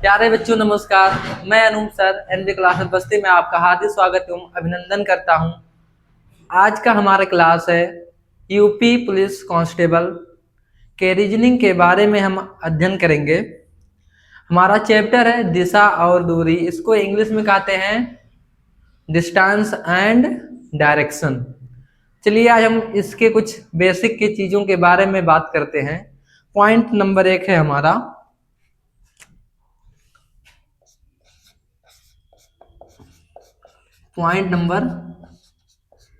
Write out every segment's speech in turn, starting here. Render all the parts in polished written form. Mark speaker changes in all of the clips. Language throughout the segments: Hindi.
Speaker 1: प्यारे बच्चों नमस्कार। मैं अनूप सर एनबी क्लासेस बस्ती में आपका हार्दिक स्वागत एवं अभिनंदन करता हूं। आज का हमारा क्लास है यूपी पुलिस कांस्टेबल के रीजनिंग के बारे में हम अध्ययन करेंगे। हमारा चैप्टर है दिशा और दूरी, इसको इंग्लिश में कहते हैं डिस्टेंस एंड डायरेक्शन। चलिए आज हम इसके कुछ बेसिक की चीजों के बारे में बात करते हैं। पॉइंट नंबर 1 है हमारा पॉइंट नंबर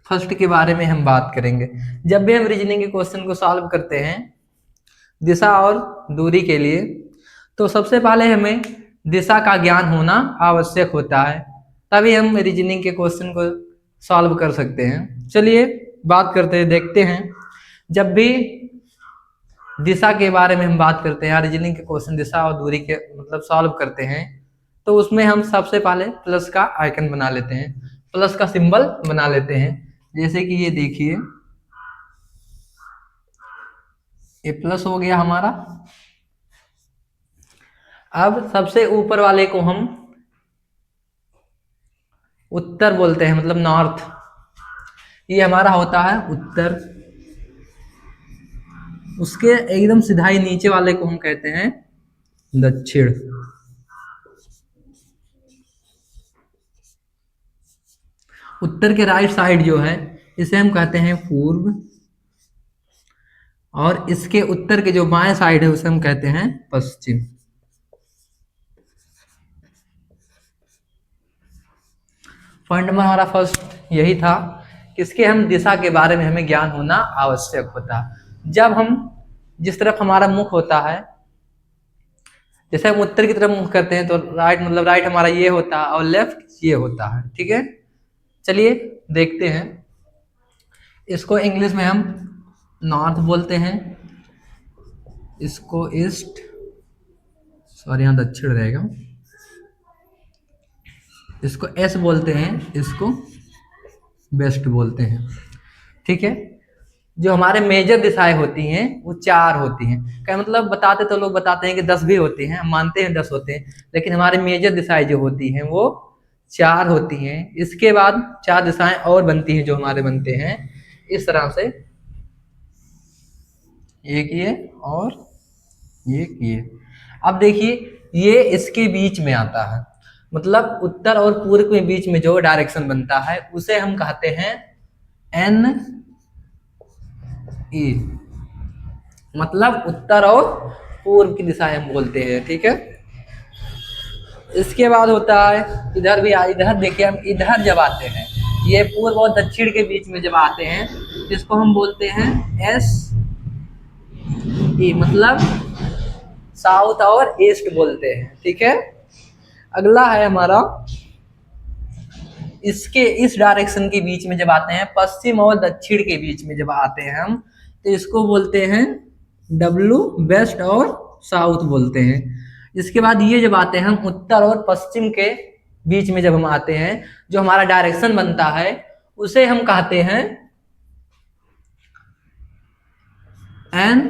Speaker 1: फर्स्ट के बारे में हम बात करेंगे। जब भी हम रीजनिंग के क्वेश्चन को सॉल्व करते हैं दिशा और दूरी के लिए, तो सबसे पहले हमें दिशा का ज्ञान होना आवश्यक होता है, तभी हम रीजनिंग के क्वेश्चन को सॉल्व कर सकते हैं। चलिए बात करते हैं, देखते हैं। जब भी दिशा के बारे में हम बात करते हैं, रीजनिंग के क्वेश्चन दिशा और दूरी के मतलब सॉल्व करते हैं, तो उसमें हम सबसे पहले प्लस का आइकन बना लेते हैं, प्लस का सिंबल बना लेते हैं। जैसे कि ये देखिए, ये प्लस हो गया हमारा। अब सबसे ऊपर वाले को हम उत्तर बोलते हैं, मतलब नॉर्थ। ये हमारा होता है उत्तर। उसके एकदम सीधा ही नीचे वाले को हम कहते हैं दक्षिण। उत्तर के राइट साइड जो है इसे हम कहते हैं पूर्व, और इसके उत्तर के जो बाएं साइड है उसे हम कहते हैं पश्चिम। पॉइंट नंबर हमारा फर्स्ट यही था, किसके हम दिशा के बारे में हमें ज्ञान होना आवश्यक होता है। जब हम जिस तरफ हमारा मुख होता है, जैसे हम उत्तर की तरफ मुख करते हैं तो राइट मतलब राइट हमारा ये होता है और लेफ्ट ये होता है। ठीक है, चलिए देखते हैं। इसको इंग्लिश में हम नॉर्थ बोलते हैं, इसको ईस्ट, सॉरी यहाँ दक्षिण रहेगा, इसको एस बोलते हैं, इसको वेस्ट बोलते हैं। ठीक है, जो हमारे मेजर दिशाएं होती हैं वो 4 होती हैं। क्या मतलब बताते तो लोग बताते हैं कि 10 भी होती हैं, हम मानते हैं 10 होते हैं, लेकिन हमारे मेजर दिशाएं जो होती हैं वो 4 होती हैं। इसके बाद 4 दिशाएं और बनती हैं जो हमारे बनते हैं इस तरह से, एक ये और एक ये। अब देखिए ये इसके बीच में आता है, मतलब उत्तर और पूर्व के बीच में जो डायरेक्शन बनता है उसे हम कहते हैं एन ई, मतलब उत्तर और पूर्व की दिशाएं हम बोलते हैं। ठीक है, इसके बाद होता है इधर भी, इधर देखिए हम इधर जब आते हैं, ये पूर्व और दक्षिण के बीच में जब आते हैं इसको हम बोलते हैं एस ई, मतलब साउथ और ईस्ट बोलते हैं। ठीक है, अगला है हमारा इसके इस डायरेक्शन के बीच में जब आते हैं, पश्चिम और दक्षिण के बीच में जब आते हैं हम, तो इसको बोलते हैं डब्लू, वेस्ट और साउथ बोलते हैं। इसके बाद ये जब आते हैं हम उत्तर और पश्चिम के बीच में जब हम आते हैं, जो हमारा डायरेक्शन बनता है उसे हम कहते हैं एन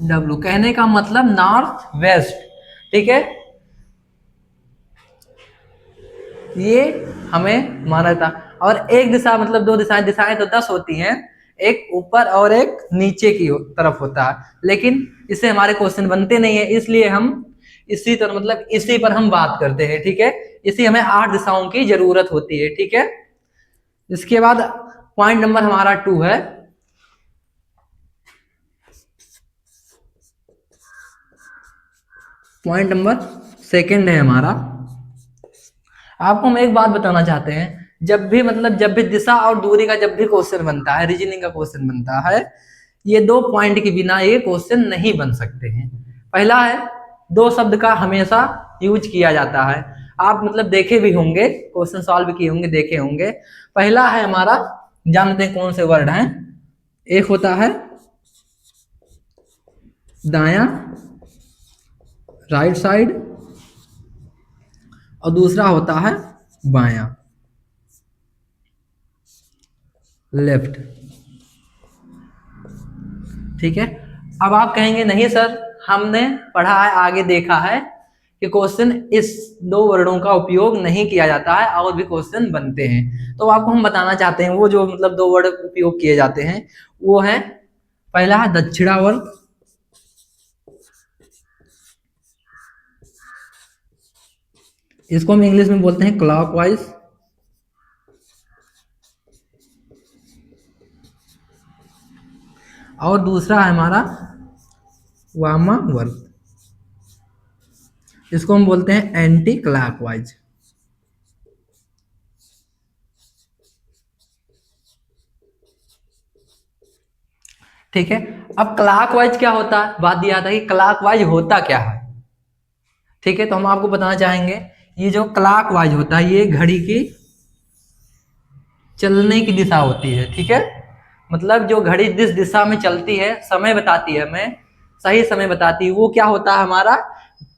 Speaker 1: डब्लू, कहने का मतलब नॉर्थ वेस्ट। ठीक है, ये हमें माना था। और एक दिशा मतलब 2 दिशाएं, दिशाएं तो 10 होती हैं, एक ऊपर और एक नीचे की तरफ होता है, लेकिन इससे हमारे क्वेश्चन बनते नहीं है, इसलिए हम इसी तरह मतलब इसी पर हम बात करते हैं। ठीक है, इसी हमें 8 दिशाओं की जरूरत होती है। ठीक है, इसके बाद पॉइंट नंबर हमारा 2 है पॉइंट नंबर 2 है हमारा। आपको हम एक बात बताना चाहते हैं, जब भी दिशा और दूरी का जब भी क्वेश्चन बनता है, रीजनिंग का क्वेश्चन बनता है, ये 2 पॉइंट के बिना ये क्वेश्चन नहीं बन सकते हैं। पहला है 2 शब्द का हमेशा यूज किया जाता है, आप मतलब देखे भी होंगे, क्वेश्चन सॉल्व किए होंगे, देखे होंगे। पहला है हमारा, जानते हैं कौन से वर्ड हैं, एक होता है दायां राइट साइड, और दूसरा होता है बायां लेफ्ट। ठीक है, अब आप कहेंगे नहीं सर हमने पढ़ा है, आगे देखा है कि क्वेश्चन इस दो वर्णों का उपयोग नहीं किया जाता है और भी क्वेश्चन बनते हैं। तो आपको हम बताना चाहते हैं वो जो मतलब दो वर्ड उपयोग किए जाते हैं वो है, पहला है दक्षिणावर्त, इसको हम इंग्लिश में बोलते हैं क्लॉकवाइज, और दूसरा है हमारा वामावर्त, इसको हम बोलते हैं एंटी क्लॉकवाइज। ठीक है, अब क्लॉकवाइज क्या होता है, बात यह आता है कि क्लॉकवाइज होता क्या है। ठीक है, तो हम आपको बताना चाहेंगे, ये जो क्लॉकवाइज होता है ये घड़ी की चलने की दिशा होती है। ठीक है, मतलब जो घड़ी जिस दिशा में चलती है, समय बताती है हमें, सही समय बताती है, वो क्या होता है हमारा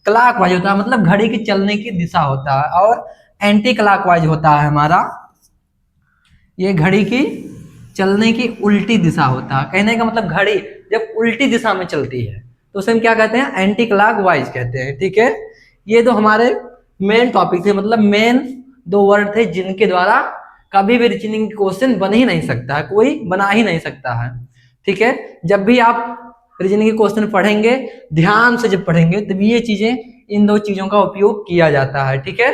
Speaker 1: क्लॉकवाइज होता है, मतलब घड़ी की चलने की दिशा होता है। और एंटी क्लॉकवाइज होता है हमारा, ये घड़ी की चलने की उल्टी दिशा होता है। कहने का मतलब घड़ी जब उल्टी दिशा में चलती है तो उसे हम क्या कहते हैं, एंटी क्लॉकवाइज कहते हैं। ठीक है, ये तो हमारे मेन टॉपिक थे, मतलब मेन दो वर्ड थे जिनके द्वारा कभी भी रीजनिंग क्वेश्चन बन ही नहीं सकता है, कोई बना ही नहीं सकता है। ठीक है, जब भी आप रीजनिंग के क्वेश्चन पढ़ेंगे, ध्यान से जब पढ़ेंगे तब ये चीजें, इन दो चीजों का उपयोग किया जाता है। ठीक है,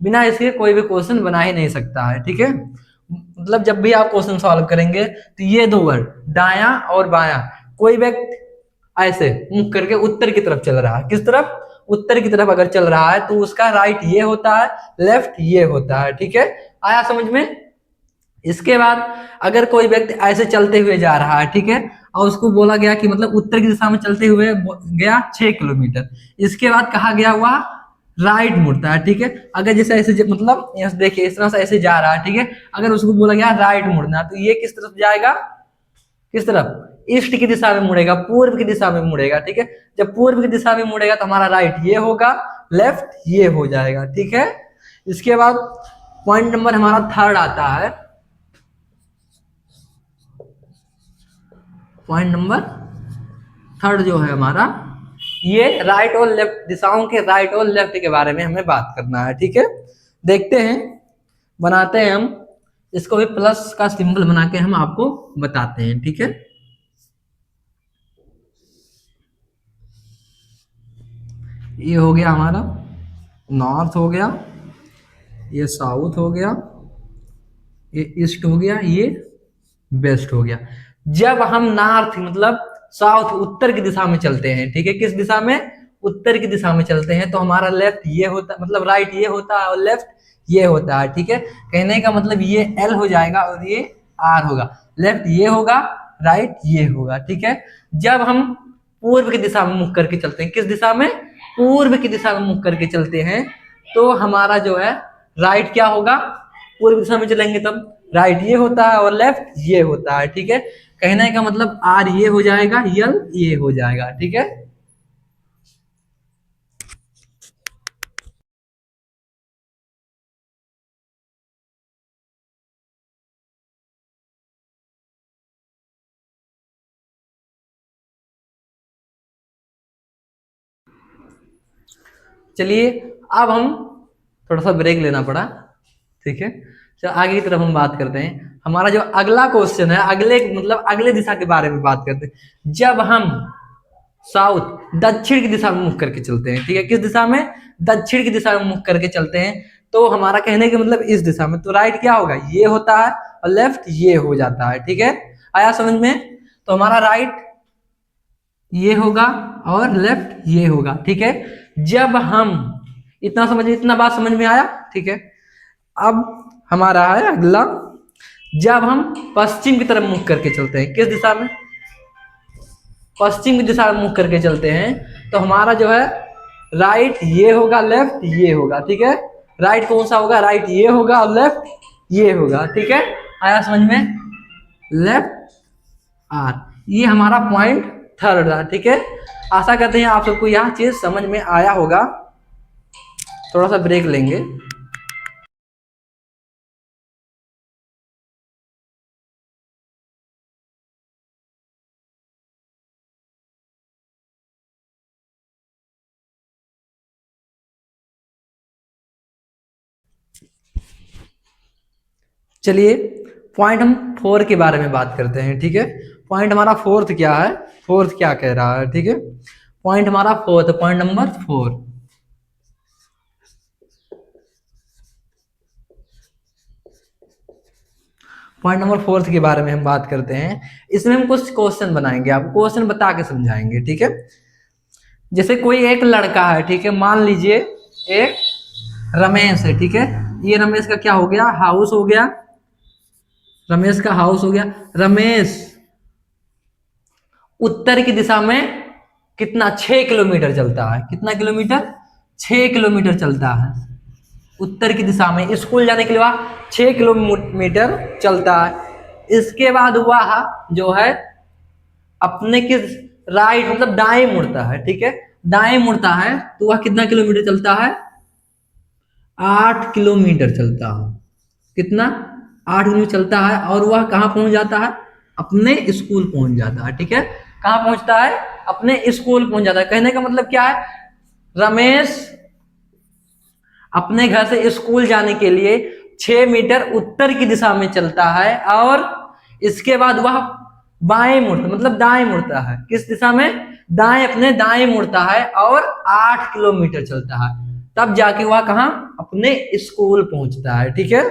Speaker 1: बिना इसके कोई भी क्वेश्चन बना ही नहीं सकता है। ठीक है, मतलब जब भी आप क्वेश्चन सॉल्व करेंगे तो ये दो वर्ड दायां और बायां, कोई व्यक्ति ऐसे मुख करके उत्तर की तरफ चल रहा है, किस तरफ, उत्तर की तरफ अगर चल रहा है तो उसका राइट ये होता है, लेफ्ट ये होता है। ठीक है, आया समझ में। इसके बाद अगर कोई व्यक्ति ऐसे चलते हुए जा रहा है, ठीक है, और उसको बोला गया कि मतलब उत्तर की दिशा में चलते हुए गया 6 किलोमीटर, इसके बाद कहा गया हुआ राइट मुड़ता है। ठीक है, अगर जैसे ऐसे मतलब यहाँ से देखिए इस तरह से ऐसे जा रहा है, ठीक है, अगर उसको बोला गया राइट मुड़ना तो ये किस तरफ जाएगा, किस तरफ, ईस्ट की दिशा में मुड़ेगा, पूर्व की दिशा में मुड़ेगा। ठीक है, जब पूर्व की दिशा में मुड़ेगा तो हमारा राइट ये होगा, लेफ्ट ये हो जाएगा। ठीक है, इसके बाद पॉइंट नंबर हमारा थर्ड आता है, पॉइंट नंबर थर्ड जो है हमारा, ये राइट और लेफ्ट दिशाओं के राइट और लेफ्ट के बारे में हमें बात करना है। ठीक है, देखते हैं, बनाते हैं हम इसको भी, प्लस का सिंबल बना के हम आपको बताते हैं। ठीक है, ये हो गया हमारा नॉर्थ हो गया, ये साउथ हो गया, ये ईस्ट हो गया, ये वेस्ट हो गया। जब हम नॉर्थ मतलब साउथ उत्तर की दिशा में चलते हैं, ठीक है, किस दिशा में, उत्तर की दिशा में चलते हैं, तो हमारा लेफ्ट ये होता, मतलब राइट ये होता है और लेफ्ट ये होता है। ठीक है, कहने का मतलब ये एल हो जाएगा और ये आर होगा, लेफ्ट ये होगा, राइट ये होगा। ठीक है, जब हम पूर्व की दिशा में मुख करके चलते हैं, किस दिशा में, पूर्व की दिशा में मुख करके चलते हैं, तो हमारा जो है राइट क्या होगा, पूर्व दिशा में चलेंगे तब राइट ये होता है और लेफ्ट ये होता है। ठीक है, कहने का मतलब आर ये हो जाएगा, यल ये हो जाएगा। ठीक है, चलिए अब हम थोड़ा सा ब्रेक लेना पड़ा। ठीक है, तो आगे की तरफ हम बात करते हैं, हमारा जो अगला क्वेश्चन है, अगले मतलब अगले दिशा के बारे में बात करते हैं। जब हम साउथ दक्षिण की दिशा में मुख करके चलते हैं, ठीक है, किस दिशा में, दक्षिण की दिशा में मुख करके चलते हैं, तो हमारा कहने का मतलब इस दिशा में, तो राइट क्या होगा, ये होता है और लेफ्ट ये हो जाता है। ठीक है, आया समझ में, तो हमारा राइट ये होगा और लेफ्ट ये होगा। ठीक है, जब हम इतना समझ, इतना बात समझ में आया। ठीक है, अब हमारा है अगला, जब हम पश्चिम की तरफ मुख करके चलते हैं, किस दिशा में, पश्चिम की दिशा में मुख करके चलते हैं, तो हमारा जो है राइट ये होगा, लेफ्ट ये होगा। ठीक है, राइट कौन सा होगा, राइट ये होगा और लेफ्ट ये होगा। ठीक है, आया समझ में, लेफ्ट आर, ये हमारा पॉइंट थर्ड रहा। ठीक है, आशा करते हैं आप सबको यह चीज समझ में आया होगा। थोड़ा सा ब्रेक लेंगे। चलिए पॉइंट हम 4 के बारे में बात करते हैं, ठीक है। पॉइंट हमारा फोर्थ क्या है, फोर्थ क्या कह रहा है, ठीक है। पॉइंट हमारा fourth, point number 4। Point number 4 के बारे में हम बात करते हैं। इसमें हम कुछ क्वेश्चन बनाएंगे, आपको क्वेश्चन बता के समझाएंगे, ठीक है। जैसे कोई एक लड़का है, ठीक है, मान लीजिए एक रमेश है, ठीक है। ये रमेश का क्या हो गया, हाउस हो गया, रमेश का हाउस हो गया। रमेश उत्तर की दिशा में कितना, 6 किलोमीटर चलता है। कितना किलोमीटर, 6 किलोमीटर चलता है उत्तर की दिशा में। स्कूल जाने के लिए वह 6 किलोमीटर चलता है। इसके बाद वह जो है अपने किस राइट मतलब दाएं मुड़ता है, ठीक है। दाएं मुड़ता है तो वह कितना किलोमीटर चलता है, 8 किलोमीटर चलता है। कितना, 8 किलोमीटर चलता है। और वह कहाँ पहुंच जाता है, अपने स्कूल पहुंच जाता है, ठीक है। कहाँ पहुंचता है, अपने स्कूल पहुंच जाता है। कहने का मतलब क्या है, रमेश अपने घर से स्कूल जाने के लिए 6 मीटर उत्तर की दिशा में चलता है और इसके बाद वह बाएं मुड़ता मतलब दाएं मुड़ता है। किस दिशा में, दाएं, अपने दाएं मुड़ता है और 8 किलोमीटर चलता है। तब जाके वह कहा, अपने स्कूल पहुंचता है, ठीक है।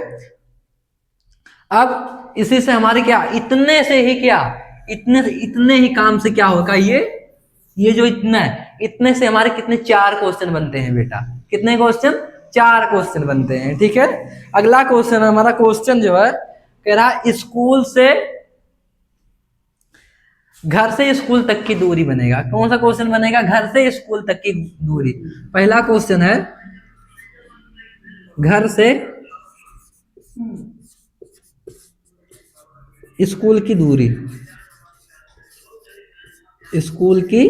Speaker 1: अब इसी से हमारे क्या, इतने से ही क्या, इतने ही काम से क्या होगा, ये जो इतना है, इतने से हमारे कितने, 4 क्वेश्चन बनते हैं बेटा। कितने क्वेश्चन, 4 क्वेश्चन बनते हैं, ठीक है। अगला क्वेश्चन हमारा, क्वेश्चन जो है कह रहा स्कूल से, घर से स्कूल तक की दूरी बनेगा। कौन सा क्वेश्चन बनेगा, घर से स्कूल तक की दूरी। पहला क्वेश्चन है घर से स्कूल की दूरी, स्कूल की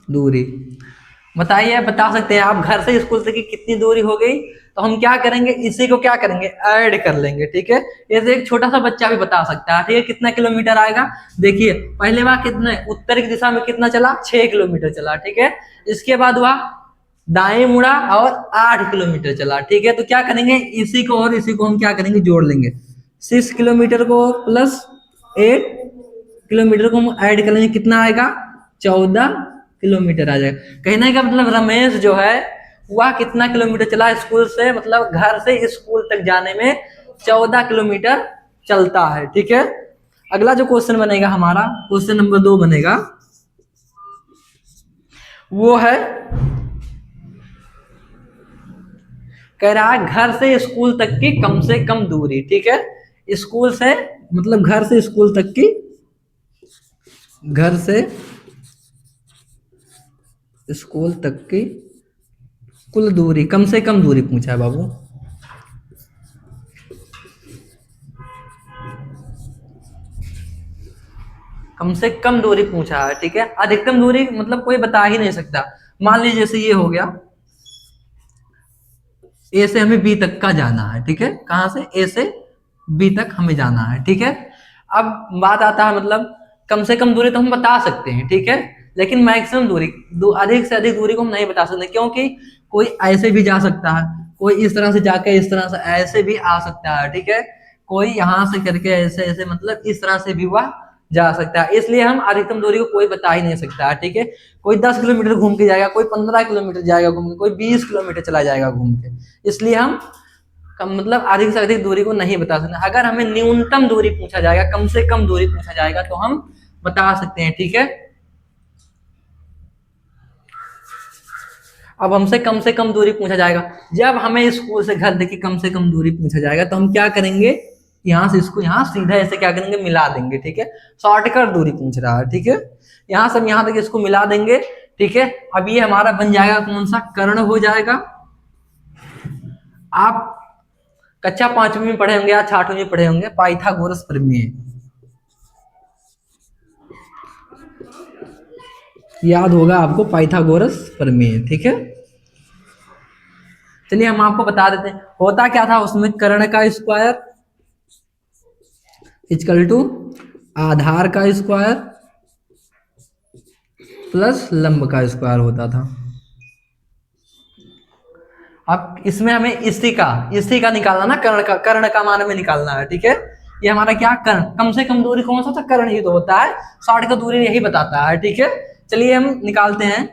Speaker 1: दूरी बताइए, बता सकते हैं आप घर से स्कूल तक की कितनी दूरी हो गई। तो हम क्या करेंगे, इसी को क्या करेंगे, ऐड कर लेंगे, ठीक है। ऐसे एक छोटा सा बच्चा भी बता सकता है, ठीक है, कितना किलोमीटर आएगा। देखिए पहले वह कितने उत्तर की दिशा में कितना चला, 6 किलोमीटर चला, ठीक है। इसके बाद वह दाएं मुड़ा और 8 किलोमीटर चला, ठीक है। तो क्या करेंगे, इसी को और इसी को हम क्या करेंगे, जोड़ लेंगे। 6 किलोमीटर को प्लस 8 किलोमीटर को हम ऐड कर लेंगे, कितना आएगा, 14 किलोमीटर आ जाएगा। कहने का मतलब रमेश जो है वह कितना किलोमीटर चला स्कूल से, मतलब घर से स्कूल तक जाने में 14 किलोमीटर चलता है, ठीक है। अगला जो क्वेश्चन बनेगा हमारा, क्वेश्चन नंबर 2 बनेगा, वो है कह रहा है घर से स्कूल तक की कम से कम दूरी, ठीक है। स्कूल से मतलब घर से स्कूल तक की, घर से स्कूल तक की कुल दूरी, कम से कम दूरी पूछा है बाबू। कम से कम दूरी पूछा है, ठीक है। अधिकतम दूरी मतलब कोई बता ही नहीं सकता। मान लीजिए जैसे ये हो गया, ए से हमें बी तक का जाना है, ठीक है। कहां से, ए से बी तक हमें जाना है, ठीक है। अब बात आता है मतलब कम से कम दूरी तो हम बता सकते हैं, ठीक है, लेकिन मैक्सिमम दूरी, अधिक से अधिक दूरी को हम नहीं बता सकते, क्योंकि कोई ऐसे भी जा सकता है, कोई इस तरह से जाके इस तरह से ऐसे भी आ सकता है, ठीक है। कोई यहां से करके ऐसे ऐसे मतलब इस तरह से भी वह जा सकता है। इसलिए हम अधिकतम दूरी को कोई बता ही नहीं सकता है, ठीक है। कोई 10 किलोमीटर घूम के जाएगा, कोई 15 किलोमीटर जाएगा घूम के, कोई 20 किलोमीटर चला जाएगा घूम के। इसलिए हम कम मतलब अधिक से अधिक दूरी को नहीं बता सकते। अगर हमें न्यूनतम दूरी पूछा जाएगा, कम से कम दूरी पूछा जाएगा, तो हम बता सकते हैं, ठीक है। अब हमसे कम से कम दूरी पूछा जाएगा, जब हमें स्कूल से घर तक की कम से कम दूरी पूछा जाएगा तो हम क्या करेंगे, यहाँ से इसको यहाँ सीधा ऐसे क्या करेंगे, मिला देंगे, ठीक है। शॉर्टकट दूरी पूछ रहा है, ठीक है। यहाँ से हम यहाँ तक इसको मिला देंगे, ठीक है। अब ये हमारा बन जाएगा कौन सा, कर्ण हो जाएगा। आप कक्षा 5वीं में पढ़े होंगे या 6वीं में पढ़े होंगे, पाइथागोरस प्रमेय याद होगा आपको, पाइथागोरस प्रमेय, ठीक है। चलिए हम आपको बता देते हैं होता क्या था उसमें। कर्ण का स्क्वायर इक्वल टू आधार का स्क्वायर प्लस लंब का स्क्वायर होता था। अब इसमें हमें इसी का निकालना ना, कर्ण का मान हमें निकालना है, ठीक है। ये हमारा क्या, कर्ण, कम से कम दूरी कौन सा था, कर्ण ही तो होता है, शॉर्ट का दूरी यही बताता है, ठीक है। चलिए हम निकालते हैं।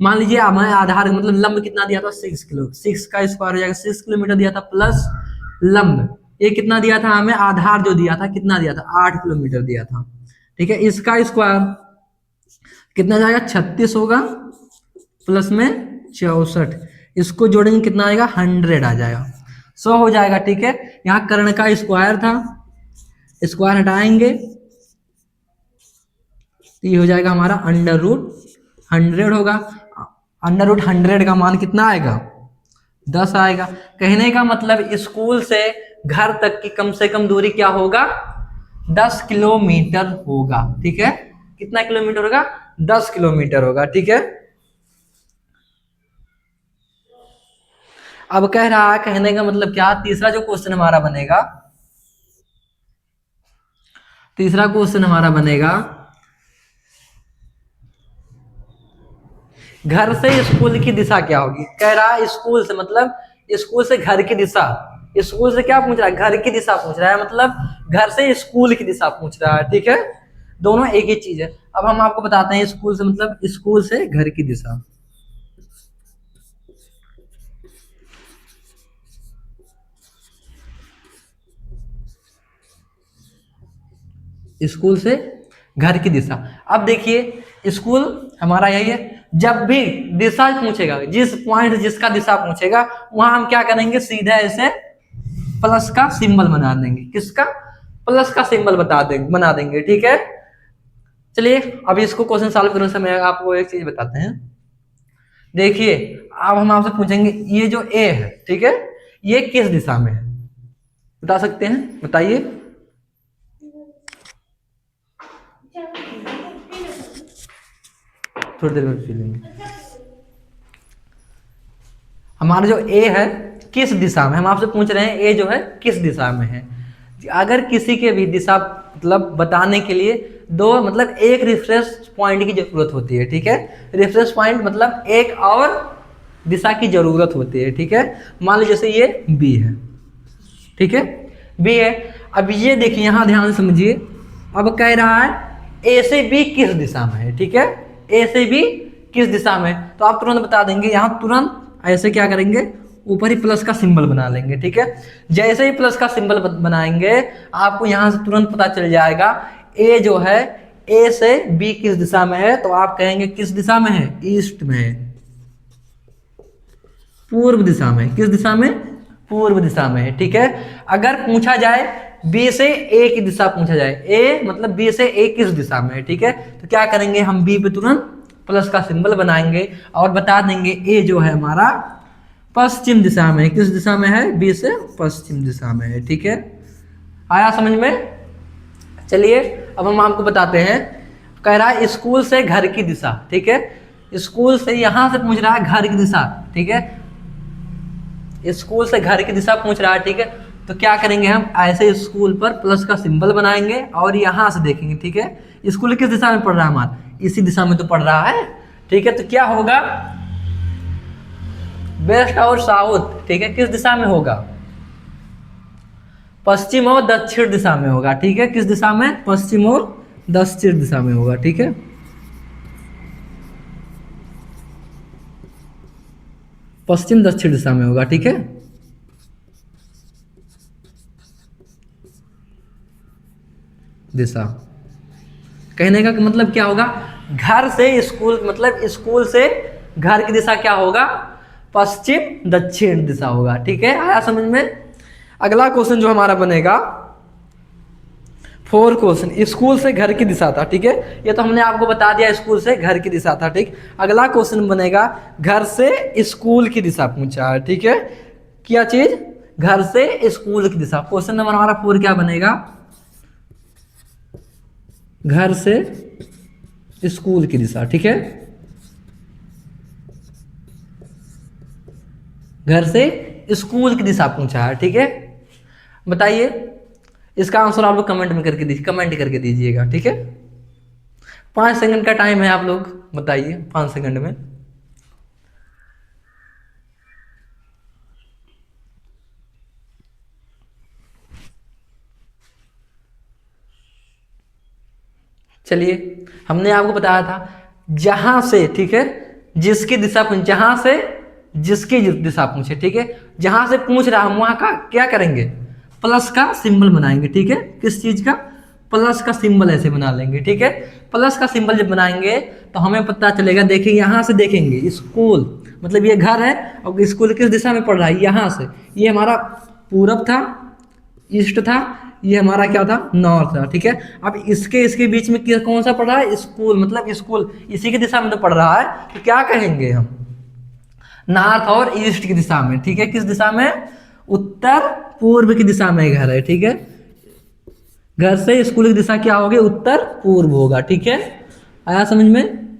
Speaker 1: मान लीजिए हमें आधार मतलब लंब कितना दिया था, 6 किलो, 6 का स्क्वायर हो जाएगा 6 किलोमीटर दिया था, प्लस लंब ये कितना दिया था हमें, आधार जो दिया था कितना दिया था, 8 किलोमीटर दिया था, ठीक है। इसका स्क्वायर कितना जाएगा, 36 होगा, प्लस में 64, इसको जोड़ेंगे कितना आएगा, 100 आ जाएगा, 100 हो जाएगा, ठीक है। यहाँ कर्ण का स्क्वायर था, स्क्वायर हटाएंगे तो ये हो जाएगा हमारा अंडर रूट 100 होगा। अंडर रूट 100 का मान कितना आएगा, 10 आएगा। कहने का मतलब स्कूल से घर तक की कम से कम दूरी क्या होगा, 10 किलोमीटर होगा, ठीक है। कितना किलोमीटर होगा, 10 किलोमीटर होगा, ठीक है। अब कह रहा है, कहने का मतलब क्या, तीसरा जो क्वेश्चन हमारा बनेगा, तीसरा क्वेश्चन हमारा बनेगा, घर से स्कूल की दिशा क्या होगी। कह रहा है स्कूल से मतलब स्कूल से घर की दिशा, स्कूल से क्या पूछ रहा है, घर की दिशा पूछ रहा है, मतलब घर से स्कूल की दिशा पूछ रहा है, ठीक है। दोनों एक ही चीज है। अब हम आपको बताते हैं स्कूल से मतलब स्कूल से घर की दिशा, स्कूल से घर की दिशा। अब देखिए स्कूल हमारा यही है, जब भी दिशा पूछेगा, जिस पॉइंट जिसका दिशा पूछेगा वहां हम क्या करेंगे, सीधा ऐसे प्लस का सिंबल बना देंगे, किसका, प्लस का सिंबल बना देंगे, ठीक है। चलिए अब इसको क्वेश्चन सॉल्व करने से मैं आपको एक चीज बताते हैं। देखिए अब हम आपसे पूछेंगे ये जो ए है, ठीक है, ये किस दिशा में है, बता सकते हैं, बताइए। थोड़ी देर में पी लेंगे। हमारा जो ए है किस दिशा में, हम आपसे पूछ रहे हैं ए जो है किस दिशा में है। अगर किसी के भी दिशा मतलब बताने के लिए दो मतलब एक रेफरेंस पॉइंट की जरूरत होती है, ठीक है। रेफरेंस पॉइंट मतलब एक और दिशा की जरूरत होती है, ठीक है। मान लीजिए जैसे ये बी है, ठीक है, बी है। अब ये देखिए यहाँ ध्यान से समझिए, अब कह रहा है ए से बी किस दिशा में है, ठीक है, ए से बी किस दिशा में, तो आप तुरंत बता देंगे, यहाँ तुरंत ऐसे क्या करेंगे, ऊपर ही प्लस का सिंबल बना लेंगे, ठीक है। जैसे ही प्लस का सिंबल बनाएंगे आपको यहाँ से तुरंत पता चल जाएगा ए जो है, ए से बी किस दिशा में है, तो आप कहेंगे किस दिशा में है, ईस्ट में है, पूर्व दिशा में, किस दिशा में, पूर्व दिशा में है, ठीक है। अगर पूछा जाए बी से ए की दिशा पूछा जाए, ए मतलब बी से ए किस दिशा में है, ठीक है, तो क्या करेंगे हम बी पे तुरंत प्लस का सिंबल बनाएंगे और बता देंगे ए जो है हमारा पश्चिम दिशा में, किस दिशा में है, बी से पश्चिम दिशा में है, ठीक है। आया समझ में। चलिए अब हम आपको बताते हैं, कह रहा है स्कूल से घर की दिशा, ठीक है, स्कूल से यहां से पूछ रहा है घर की दिशा, ठीक है, स्कूल से घर की दिशा पूछ रहा है, ठीक है। तो क्या करेंगे हम ऐसे स्कूल पर प्लस का सिंबल बनाएंगे और यहां से देखेंगे, ठीक है, स्कूल किस दिशा में पढ़ रहा है हमारा, इसी दिशा में तो पढ़ रहा है, ठीक है। तो क्या होगा, वेस्ट और साउथ, ठीक है, किस दिशा में होगा, पश्चिम और दक्षिण दिशा में होगा, ठीक है, किस दिशा में, पश्चिम और दक्षिण दिशा में होगा, ठीक है। पश्चिम दक्षिण दिशा में होगा, ठीक है। दिशा कहने का मतलब क्या होगा, घर से स्कूल मतलब स्कूल से घर की दिशा क्या होगा, पश्चिम दक्षिण दिशा होगा, ठीक है। आया समझ में। अगला क्वेश्चन जो हमारा बनेगा 4 क्वेश्चन, स्कूल से घर की दिशा था, ठीक है, ये तो हमने आपको बता दिया स्कूल से घर की दिशा था, ठीक। अगला क्वेश्चन बनेगा घर से स्कूल की दिशा पूछा है, ठीक है, क्या चीज, घर से स्कूल की दिशा। क्वेश्चन नंबर हमारा 4 क्या बनेगा, घर से स्कूल की दिशा, ठीक है, घर से स्कूल की दिशा पूछा है, ठीक है। बताइए इसका आंसर आप लोग कमेंट करके दीजिएगा, ठीक है। 5 सेकंड का टाइम है, आप लोग बताइए 5 सेकंड में। चलिए, हमने आपको बताया था जहां से, ठीक है, जिसकी दिशा पूछ, जहां से जिसकी दिशा पूछे, ठीक है, जहां से पूछ रहा हम वहां का क्या करेंगे, प्लस का सिंबल बनाएंगे, ठीक है। किस चीज का, प्लस का सिंबल ऐसे बना लेंगे, ठीक है। प्लस का सिंबल जब बनाएंगे तो हमें पता चलेगा, देखिए यहाँ से देखेंगे स्कूल, मतलब ये घर है और स्कूल किस दिशा में पड़ रहा है, यहाँ से। ये हमारा पूरब था, ईस्ट था, ये हमारा क्या था, नॉर्थ था, ठीक है। अब इसके बीच में कौन सा पड़ रहा है, स्कूल, मतलब स्कूल इसी की दिशा में तो पड़ रहा है, तो क्या कहेंगे हम, नॉर्थ और ईस्ट की दिशा में, ठीक है। किस दिशा में, उत्तर पूर्व की दिशा में घर है, ठीक है। घर से स्कूल की दिशा क्या होगी, उत्तर पूर्व होगा, ठीक है। आया समझ में।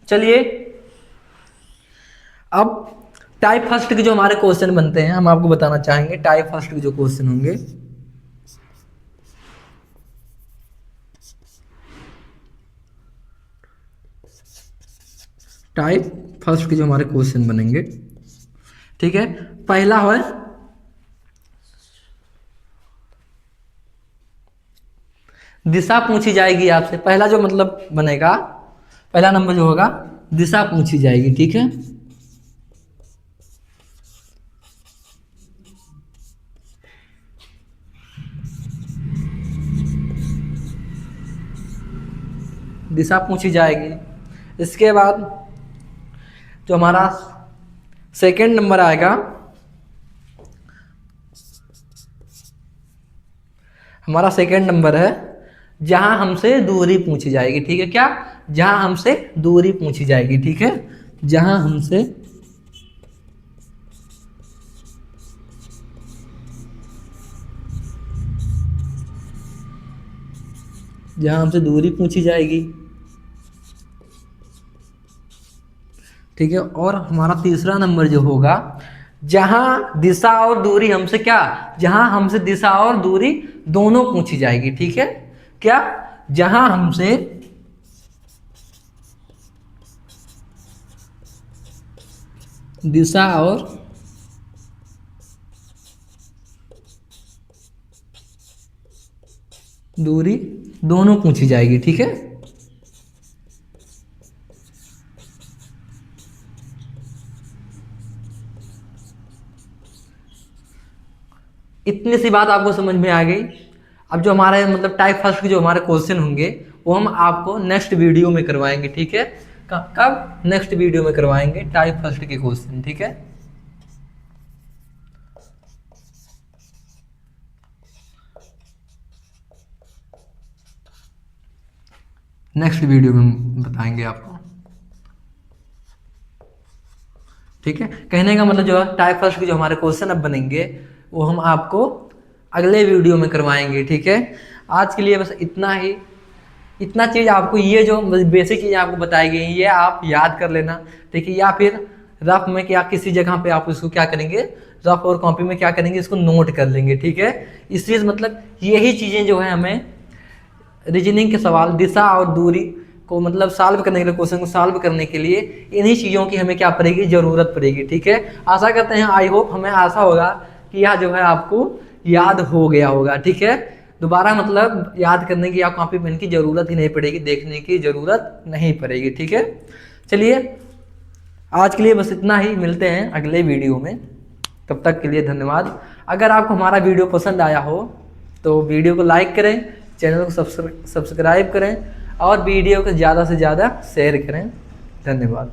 Speaker 1: चलिए, अब टाइप फर्स्ट के जो हमारे क्वेश्चन बनते हैं हम आपको बताना चाहेंगे। टाइप फर्स्ट के जो क्वेश्चन होंगे, टाइप फर्स्ट के जो हमारे क्वेश्चन बनेंगे, ठीक है। पहला है दिशा पूछी जाएगी आपसे। पहला जो मतलब बनेगा, पहला नंबर जो होगा, दिशा पूछी जाएगी, ठीक है। दिशा पूछी जाएगी। इसके बाद जो हमारा सेकंड नंबर आएगा, हमारा सेकंड नंबर है जहां हमसे दूरी पूछी जाएगी, ठीक है। क्या, जहां हमसे दूरी पूछी जाएगी, ठीक है। जहां हमसे दूरी पूछी जाएगी, ठीक है। और हमारा तीसरा नंबर जो होगा, जहां दिशा और दूरी हमसे क्या, जहां हमसे दिशा और दूरी दोनों पूछी जाएगी, ठीक है। क्या, जहां हमसे दिशा और दूरी दोनों पूछी जाएगी, ठीक है। इतनी सी बात आपको समझ में आ गई। अब जो हमारे मतलब टाइप फर्स्ट के जो हमारे क्वेश्चन होंगे वो हम आपको नेक्स्ट वीडियो में करवाएंगे, ठीक है। कब, नेक्स्ट वीडियो में करवाएंगे टाइप फर्स्ट के क्वेश्चन, ठीक है। नेक्स्ट वीडियो में बताएंगे आपको, ठीक है। कहने का मतलब जो है टाइप फर्स्ट के जो हमारे क्वेश्चन अब बनेंगे वो हम आपको अगले वीडियो में करवाएंगे, ठीक है। आज के लिए बस इतना ही। इतना चीज़ आपको, ये जो बेसिक चीज़ आपको बताई गई ये आप याद कर लेना, ठीक है। या फिर रफ में क्या किसी जगह पे आप इसको क्या करेंगे, रफ और कॉपी में क्या करेंगे, इसको नोट कर लेंगे, ठीक है। इस चीज़ मतलब यही चीज़ें जो है हमें रीजनिंग के सवाल, दिशा और दूरी को मतलब सॉल्व करने के लिए, क्वेश्चन को सॉल्व करने के लिए इन्हीं चीज़ों की हमें क्या पड़ेगी, ज़रूरत पड़ेगी, ठीक है। आशा करते हैं, आई होप, हमें आशा होगा कि यह जो है आपको याद हो गया होगा, ठीक है। दोबारा मतलब याद करने की या कॉपी पेन की ज़रूरत ही नहीं पड़ेगी, देखने की ज़रूरत नहीं पड़ेगी, ठीक है। चलिए, आज के लिए बस इतना ही। मिलते हैं अगले वीडियो में, तब तक के लिए धन्यवाद। अगर आपको हमारा वीडियो पसंद आया हो तो वीडियो को लाइक करें, चैनल को सब्सक्राइब करें और वीडियो को ज़्यादा से ज़्यादा शेयर करें। धन्यवाद।